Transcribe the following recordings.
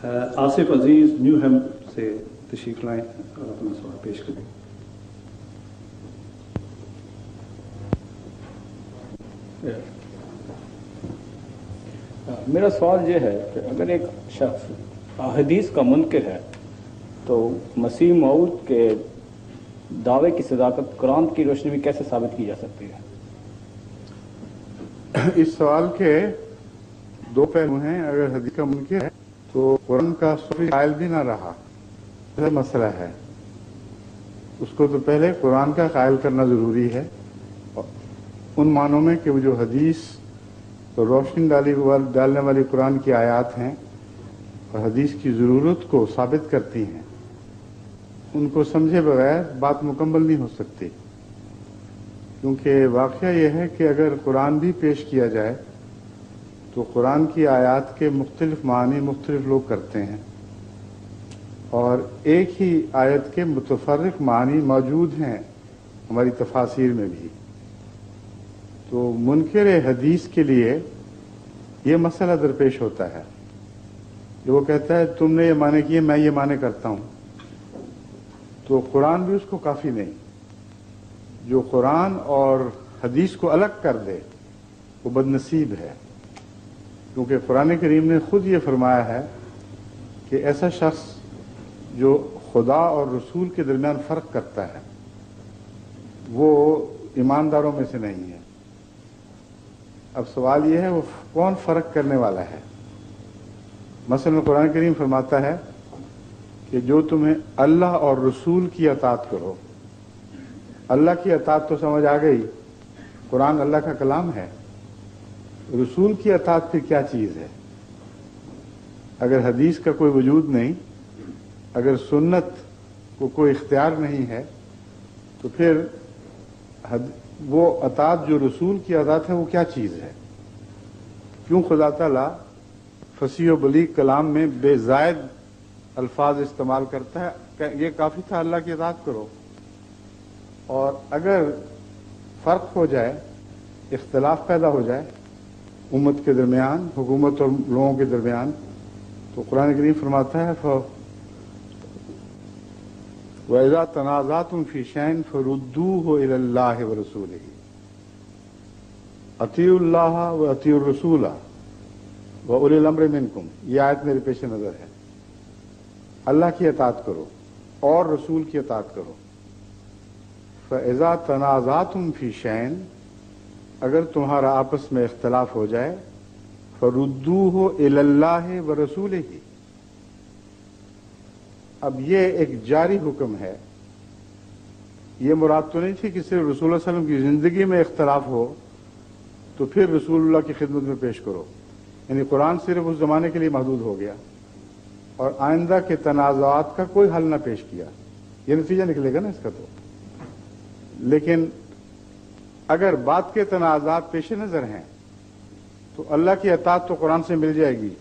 آصف عزیز new ham سے تشریف لائیں اور اپنا سوال پیش کریں. میرا سوال یہ ہے کہ اگر ایک شخص حدیث کا منکر ہے تو مسیح موعود کے دعوے کی صداقت قرآن کی روشنی میں کیسے ثابت کی جا سکتی ہے؟ اس سوال کے دو پہلو ہیں. اگر حدیث کا منکر ہے تو قرآن کا قائل بھی نہ رہا، یہ مسئلہ ہے. اس کو تو پہلے قرآن کا قائل کرنا ضروری ہے، ان معنوں میں کہ وہ جو حدیث روشنی ڈالنے والی قرآن کی آیات ہیں اور حدیث کی ضرورت کو ثابت کرتی ہیں، ان کو سمجھے بغیر بات مکمل نہیں ہو سکتی. کیونکہ واقعہ یہ ہے کہ اگر قرآن بھی پیش کیا جائے تو قرآن کی آیات کے مختلف معنی مختلف لوگ کرتے ہیں، اور ایک ہی آیت کے متفرق معنی موجود ہیں ہماری تفاسیر میں بھی. تو منکر حدیث کے لیے یہ مسئلہ درپیش ہوتا ہے کہ وہ کہتا ہے تم نے یہ معنی کیے، میں یہ معنی کرتا ہوں. تو قرآن بھی اس کو کافی نہیں. جو قرآن اور حدیث کو الگ کر دے وہ بد نصیب ہے، کیونکہ قرآن کریم نے خود یہ فرمایا ہے کہ ایسا شخص جو خدا اور رسول کے درمیان فرق کرتا ہے وہ ایمانداروں میں سے نہیں ہے. اب سوال یہ ہے وہ کون فرق کرنے والا ہے؟ مثلا قرآن کریم فرماتا ہے کہ جو تمہیں اللہ اور رسول کی اطاعت کرو. اللہ کی اطاعت تو سمجھ آ گئی، قرآن اللہ کا کلام ہے. رسول کی اطاعت پھر کیا چیز ہے؟ اگر حدیث کا کوئی وجود نہیں، اگر سنت کو کوئی اختیار نہیں ہے تو پھر وہ اطاعت جو رسول کی اطاعت ہے وہ کیا چیز ہے؟ کیوں خدا تعالیٰ فصیح و بلیغ کلام میں بے زائد الفاظ استعمال کرتا ہے کہ یہ کافی تھا اللہ کی اطاعت کرو. اور اگر فرق ہو جائے، اختلاف پیدا ہو جائے امت کے درمیان، حکومت اور لوگوں کے درمیان، تو قرآن کریم فرماتا ہے وَإِذَا تَنَازَعْتُمْ فِي شَيْءٍ فَرُدُّوهُ إِلَى اللَّهِ وَرَسُولِهِ. اطیعوا اللہ وَأَطِیعُوا الرَّسُولَ وَأُولِي الْأَمْرِ مِنْکُمْ. یہ آیت میرے پیش نظر ہے. اللہ کی اطاعت کرو اور رسول کی اطاعت کرو. فَإِذَا تَنَازَعْتُمْ فِي شَيْءٍ، اگر تمہارا آپس میں اختلاف ہو جائے، فَرُدُّوهُ إِلَى اللَّهِ وَرَسُولِهِ. اب یہ ایک جاری حکم ہے. یہ مراد تو نہیں تھی کہ صرف رسول اللہ علیہ وسلم کی زندگی میں اختلاف ہو تو پھر رسول اللہ کی خدمت میں پیش کرو. یعنی قرآن صرف اس زمانے کے لیے محدود ہو گیا اور آئندہ کے تنازعات کا کوئی حل نہ پیش کیا. یہ نتیجہ نکلے گا نا اس کا. تو لیکن اگر بات کے تنازعات پیش نظر ہیں تو اللہ کی اطاعت تو قرآن سے مل جائے گی،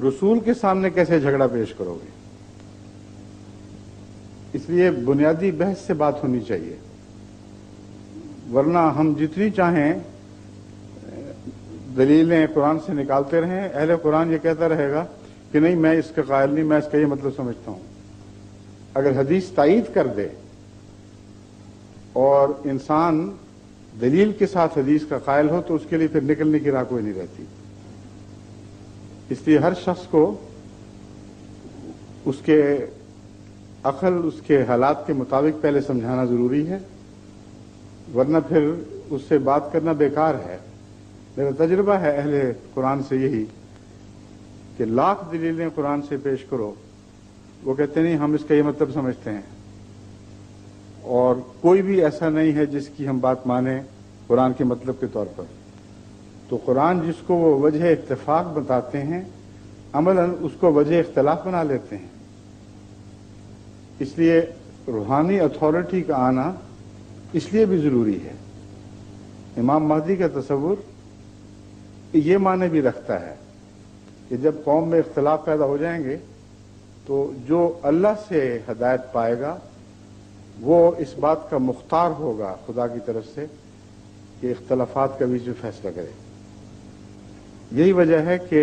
رسول کے سامنے کیسے جھگڑا پیش کرو گے؟ اس لیے بنیادی بحث سے بات ہونی چاہیے، ورنہ ہم جتنی چاہیں دلیلیں قرآن سے نکالتے رہیں، اہل قرآن یہ کہتا رہے گا کہ نہیں میں اس کا قائل نہیں، میں اس کا یہ مطلب سمجھتا ہوں. اگر حدیث تائید کر دے اور انسان دلیل کے ساتھ حدیث کا قائل ہو تو اس کے لیے پھر نکلنے کی راہ کوئی نہیں رہتی. اس لیے ہر شخص کو اس کے عقل، اس کے حالات کے مطابق پہلے سمجھانا ضروری ہے، ورنہ پھر اس سے بات کرنا بیکار ہے. میرا تجربہ ہے اہل قرآن سے یہی کہ لاکھ دلیلیں قرآن سے پیش کرو، وہ کہتے نہیں ہم اس کا یہ مطلب سمجھتے ہیں، اور کوئی بھی ایسا نہیں ہے جس کی ہم بات مانیں قرآن کے مطلب کے طور پر. تو قرآن جس کو وہ وجہ اتفاق بتاتے ہیں عملاً اس کو وجہ اختلاف بنا لیتے ہیں. اس لیے روحانی اتھارٹی کا آنا اس لیے بھی ضروری ہے. امام مہدی کا تصور یہ معنی بھی رکھتا ہے کہ جب قوم میں اختلاف پیدا ہو جائیں گے تو جو اللہ سے ہدایت پائے گا وہ اس بات کا مختار ہوگا خدا کی طرف سے کہ اختلافات کا بیچ میں فیصلہ کرے. یہی وجہ ہے کہ